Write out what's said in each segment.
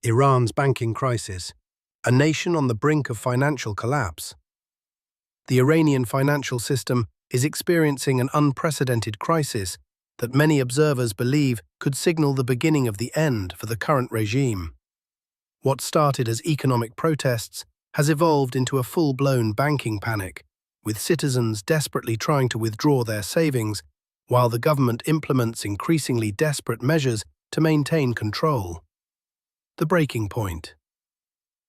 Iran's banking crisis, a nation on the brink of financial collapse. The Iranian financial system is experiencing an unprecedented crisis that many observers believe could signal the beginning of the end for the current regime. What started as economic protests has evolved into a full-blown banking panic, with citizens desperately trying to withdraw their savings, while the government implements increasingly desperate measures to maintain control. The breaking point.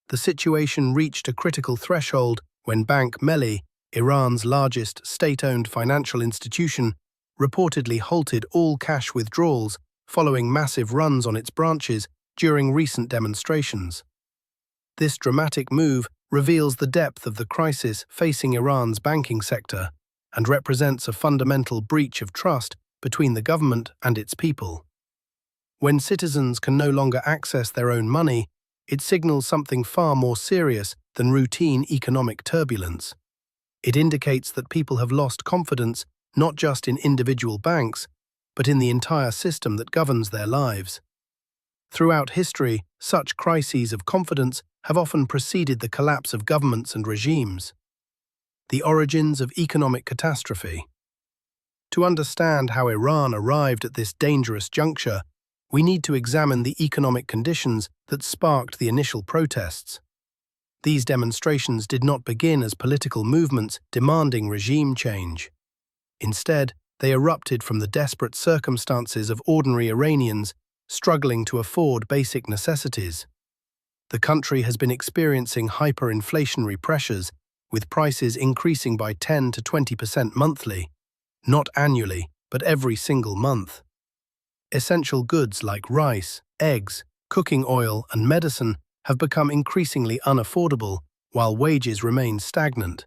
The situation reached a critical threshold when Bank Melli, Iran's largest state-owned financial institution, reportedly halted all cash withdrawals following massive runs on its branches during recent demonstrations. This dramatic move reveals the depth of the crisis facing Iran's banking sector and represents a fundamental breach of trust between the government and its people. When citizens can no longer access their own money, it signals something far more serious than routine economic turbulence. It indicates that people have lost confidence not just in individual banks, but in the entire system that governs their lives. Throughout history, such crises of confidence have often preceded the collapse of governments and regimes. The origins of economic catastrophe. To understand how Iran arrived at this dangerous juncture, we need to examine the economic conditions that sparked the initial protests. These demonstrations did not begin as political movements demanding regime change. Instead, they erupted from the desperate circumstances of ordinary Iranians struggling to afford basic necessities. The country has been experiencing hyperinflationary pressures, with prices increasing by 10 to 20% monthly, not annually, but every single month. Essential goods like rice, eggs, cooking oil, and medicine have become increasingly unaffordable, while wages remain stagnant.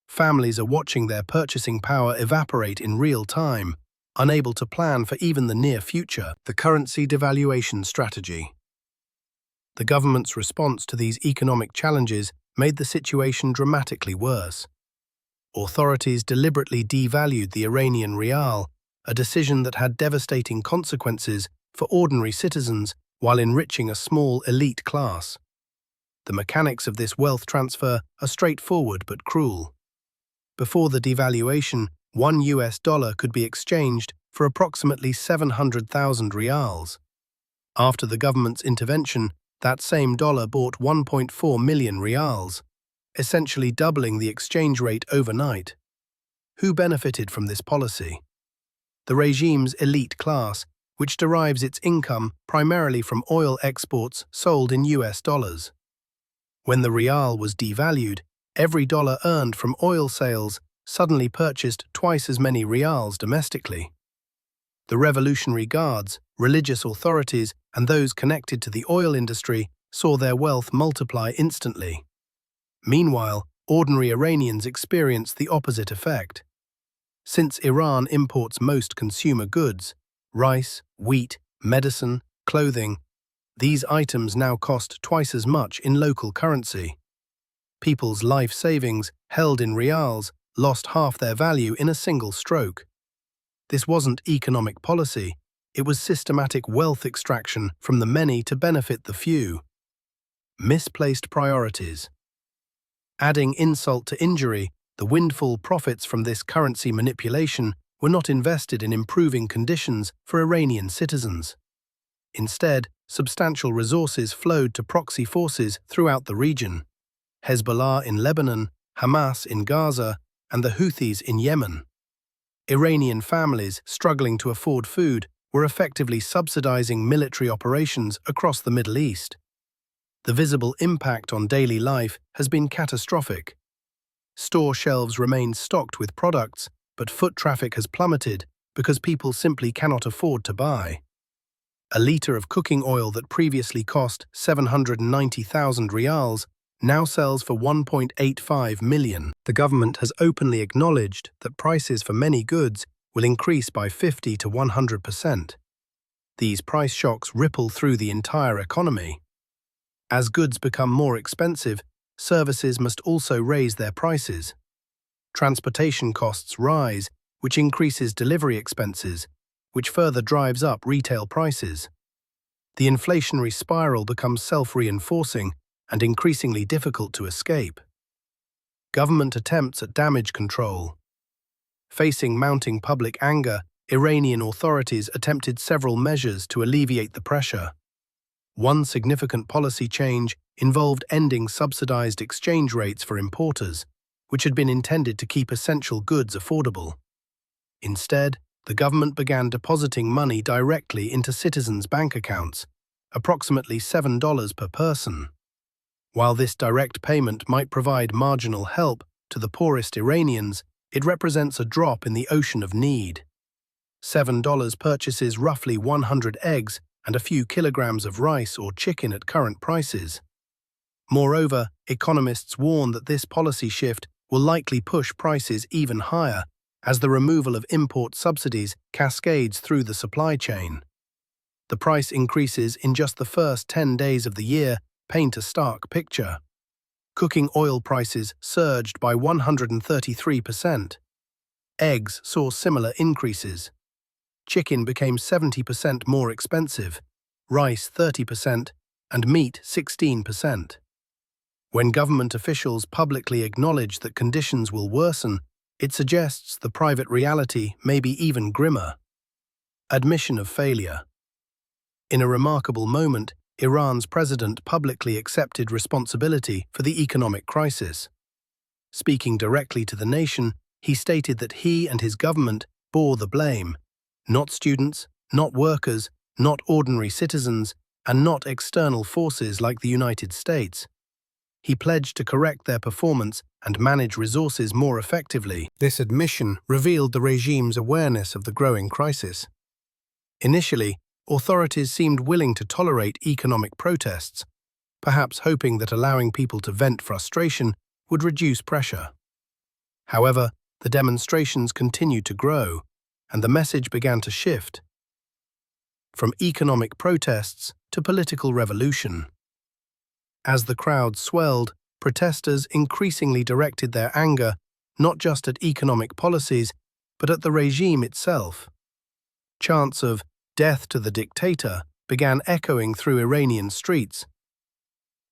Families are watching their purchasing power evaporate in real time, unable to plan for even the near future. The currency devaluation strategy. The government's response to these economic challenges made the situation dramatically worse. Authorities deliberately devalued the Iranian rial, a decision that had devastating consequences for ordinary citizens while enriching a small elite class. The mechanics of this wealth transfer are straightforward but cruel. Before the devaluation, $1 could be exchanged for approximately 700,000 rials. After the government's intervention, that same dollar bought 1.4 million rials, essentially doubling the exchange rate overnight. Who benefited from this policy? The regime's elite class, which derives its income primarily from oil exports sold in US dollars. When the rial was devalued, every dollar earned from oil sales suddenly purchased twice as many rials domestically. The Revolutionary Guards, religious authorities, and those connected to the oil industry saw their wealth multiply instantly. Meanwhile, ordinary Iranians experienced the opposite effect. Since Iran imports most consumer goods, rice, wheat, medicine, clothing, these items now cost twice as much in local currency. People's life savings, held in rials, lost half their value in a single stroke. This wasn't economic policy, it was systematic wealth extraction from the many to benefit the few. Misplaced priorities. Adding insult to injury, the windfall profits from this currency manipulation were not invested in improving conditions for Iranian citizens. Instead, substantial resources flowed to proxy forces throughout the region: Hezbollah in Lebanon, Hamas in Gaza, and the Houthis in Yemen. Iranian families struggling to afford food were effectively subsidizing military operations across the Middle East. The visible impact on daily life has been catastrophic. Store shelves remain stocked with products, but foot traffic has plummeted because people simply cannot afford to buy. A liter of cooking oil that previously cost 790,000 rials now sells for 1.85 million. The government has openly acknowledged that prices for many goods will increase by 50 to 100%. These price shocks ripple through the entire economy. As goods become more expensive, services must also raise their prices. Transportation costs rise, which increases delivery expenses, which further drives up retail prices. The inflationary spiral becomes self-reinforcing and increasingly difficult to escape. Government attempts at damage control. Facing mounting public anger, Iranian authorities attempted several measures to alleviate the pressure. One significant policy change involved ending subsidized exchange rates for importers, which had been intended to keep essential goods affordable. Instead, the government began depositing money directly into citizens' bank accounts, approximately $7 per person. While this direct payment might provide marginal help to the poorest Iranians, it represents a drop in the ocean of need. $7 purchases roughly 100 eggs and a few kilograms of rice or chicken at current prices. Moreover, economists warn that this policy shift will likely push prices even higher as the removal of import subsidies cascades through the supply chain. The price increases in just the first 10 days of the year paint a stark picture. Cooking oil prices surged by 133%. Eggs saw similar increases. Chicken became 70% more expensive, rice 30%, and meat 16%. When government officials publicly acknowledge that conditions will worsen, it suggests the private reality may be even grimmer. Admission of failure. In a remarkable moment, Iran's president publicly accepted responsibility for the economic crisis. Speaking directly to the nation, he stated that he and his government bore the blame, not students, not workers, not ordinary citizens, and not external forces like the United States. He pledged to correct their performance and manage resources more effectively. This admission revealed the regime's awareness of the growing crisis. Initially, authorities seemed willing to tolerate economic protests, perhaps hoping that allowing people to vent frustration would reduce pressure. However, the demonstrations continued to grow, and the message began to shift from economic protests to political revolution. As the crowd swelled, protesters increasingly directed their anger not just at economic policies, but at the regime itself. Chants of "Death to the dictator" began echoing through Iranian streets.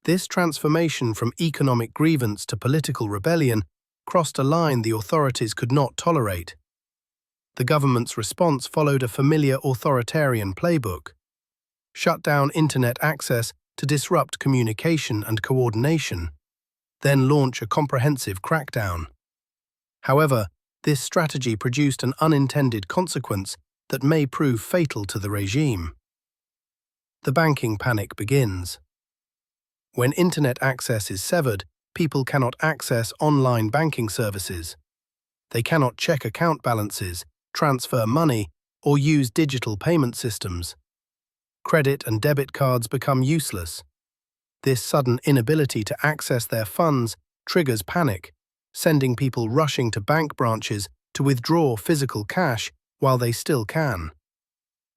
This transformation from economic grievance to political rebellion crossed a line the authorities could not tolerate. The government's response followed a familiar authoritarian playbook: shut down internet access to disrupt communication and coordination, then launch a comprehensive crackdown. However, this strategy produced an unintended consequence that may prove fatal to the regime. The banking panic begins. When internet access is severed, people cannot access online banking services. They cannot check account balances, transfer money, or use digital payment systems. Credit and debit cards become useless. This sudden inability to access their funds triggers panic, sending people rushing to bank branches to withdraw physical cash while they still can.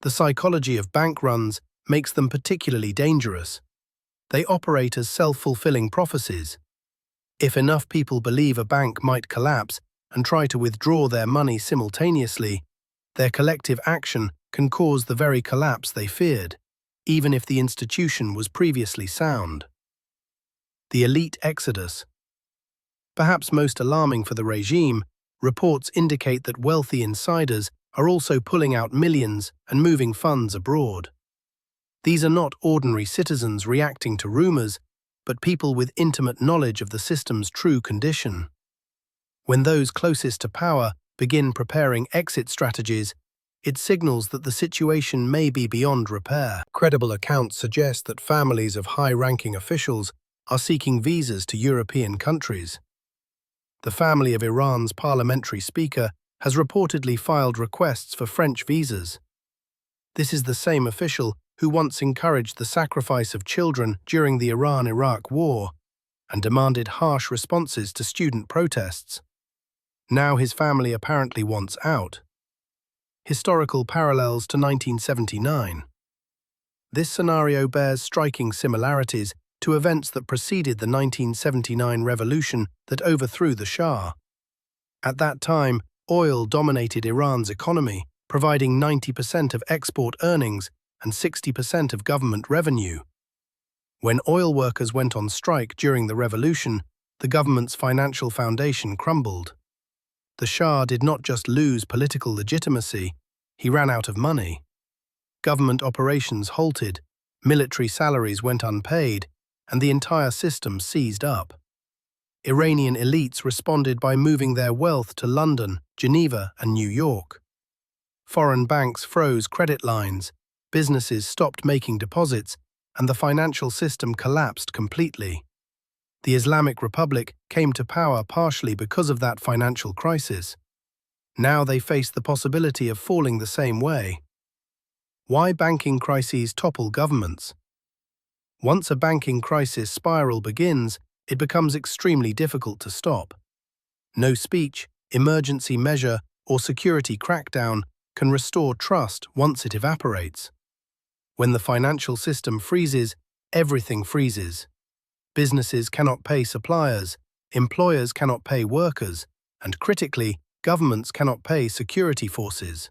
The psychology of bank runs makes them particularly dangerous. They operate as self-fulfilling prophecies. If enough people believe a bank might collapse and try to withdraw their money simultaneously, their collective action can cause the very collapse they feared, even if the institution was previously sound. The elite exodus. Perhaps most alarming for the regime, reports indicate that wealthy insiders are also pulling out millions and moving funds abroad. These are not ordinary citizens reacting to rumors, but people with intimate knowledge of the system's true condition. When those closest to power begin preparing exit strategies, it signals that the situation may be beyond repair. Credible accounts suggest that families of high-ranking officials are seeking visas to European countries. The family of Iran's parliamentary speaker has reportedly filed requests for French visas. This is the same official who once encouraged the sacrifice of children during the Iran-Iraq War and demanded harsh responses to student protests. Now his family apparently wants out. Historical parallels to 1979. This scenario bears striking similarities to events that preceded the 1979 revolution that overthrew the Shah. At that time, oil dominated Iran's economy, providing 90% of export earnings and 60% of government revenue. When oil workers went on strike during the revolution, the government's financial foundation crumbled. The Shah did not just lose political legitimacy, he ran out of money. Government operations halted, military salaries went unpaid, and the entire system seized up. Iranian elites responded by moving their wealth to London, Geneva, and New York. Foreign banks froze credit lines, businesses stopped making deposits, and the financial system collapsed completely. The Islamic Republic came to power partially because of that financial crisis. Now they face the possibility of falling the same way. Why banking crises topple governments? Once a banking crisis spiral begins, it becomes extremely difficult to stop. No speech, emergency measure, or security crackdown can restore trust once it evaporates. When the financial system freezes, everything freezes. Businesses cannot pay suppliers, employers cannot pay workers, and critically, governments cannot pay security forces.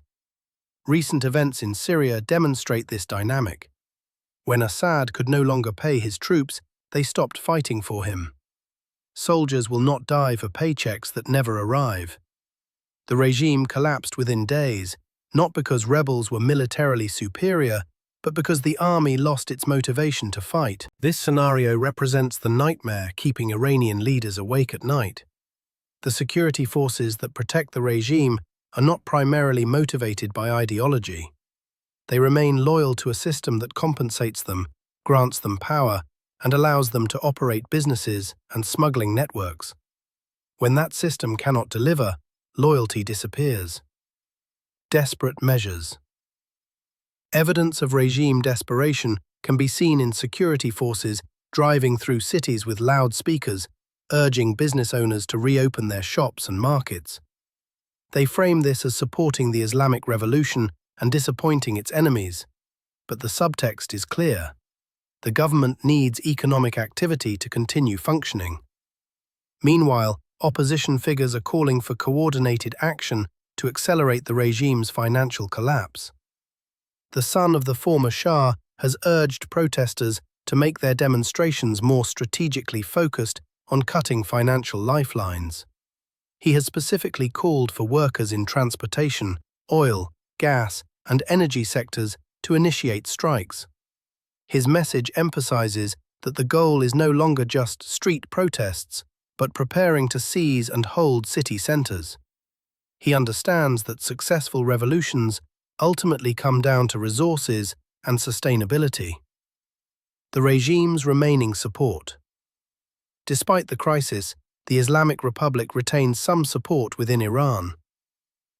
Recent events in Syria demonstrate this dynamic. When Assad could no longer pay his troops, they stopped fighting for him. Soldiers will not die for paychecks that never arrive. The regime collapsed within days, not because rebels were militarily superior, but because the army lost its motivation to fight. This scenario represents the nightmare keeping Iranian leaders awake at night. The security forces that protect the regime are not primarily motivated by ideology. They remain loyal to a system that compensates them, grants them power, and allows them to operate businesses and smuggling networks. When that system cannot deliver, loyalty disappears. Desperate measures. Evidence of regime desperation can be seen in security forces driving through cities with loudspeakers, urging business owners to reopen their shops and markets. They frame this as supporting the Islamic Revolution and disappointing its enemies. But the subtext is clear. The government needs economic activity to continue functioning. Meanwhile, opposition figures are calling for coordinated action to accelerate the regime's financial collapse. The son of the former Shah has urged protesters to make their demonstrations more strategically focused on cutting financial lifelines. He has specifically called for workers in transportation, oil, gas, and energy sectors to initiate strikes. His message emphasizes that the goal is no longer just street protests, but preparing to seize and hold city centers. He understands that successful revolutions ultimately come down to resources and sustainability. The regime's remaining support. Despite the crisis, the Islamic Republic retains some support within Iran.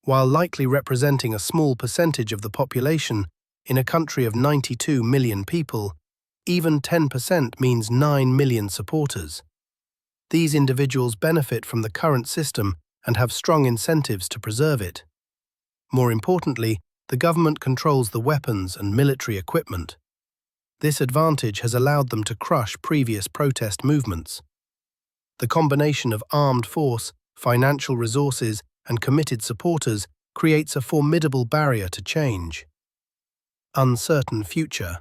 While likely representing a small percentage of the population, in a country of 92 million people, even 10% means 9 million supporters. These individuals benefit from the current system and have strong incentives to preserve it. More importantly, the government controls the weapons and military equipment. This advantage has allowed them to crush previous protest movements. The combination of armed force, financial resources, and committed supporters creates a formidable barrier to change. Uncertain future.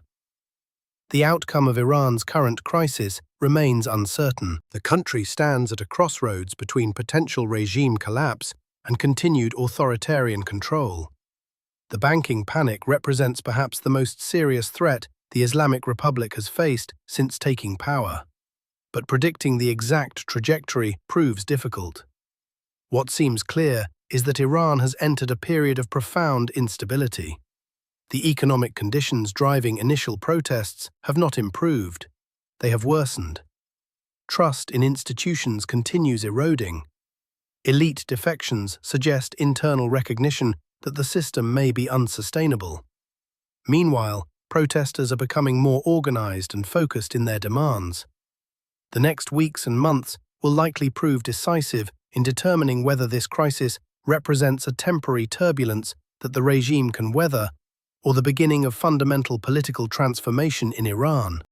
The outcome of Iran's current crisis remains uncertain. The country stands at a crossroads between potential regime collapse and continued authoritarian control. The banking panic represents perhaps the most serious threat the Islamic Republic has faced since taking power. But predicting the exact trajectory proves difficult. What seems clear is that Iran has entered a period of profound instability. The economic conditions driving initial protests have not improved. They have worsened. Trust in institutions continues eroding. Elite defections suggest internal recognition that the system may be unsustainable. Meanwhile, protesters are becoming more organized and focused in their demands. The next weeks and months will likely prove decisive in determining whether this crisis represents a temporary turbulence that the regime can weather or the beginning of fundamental political transformation in Iran.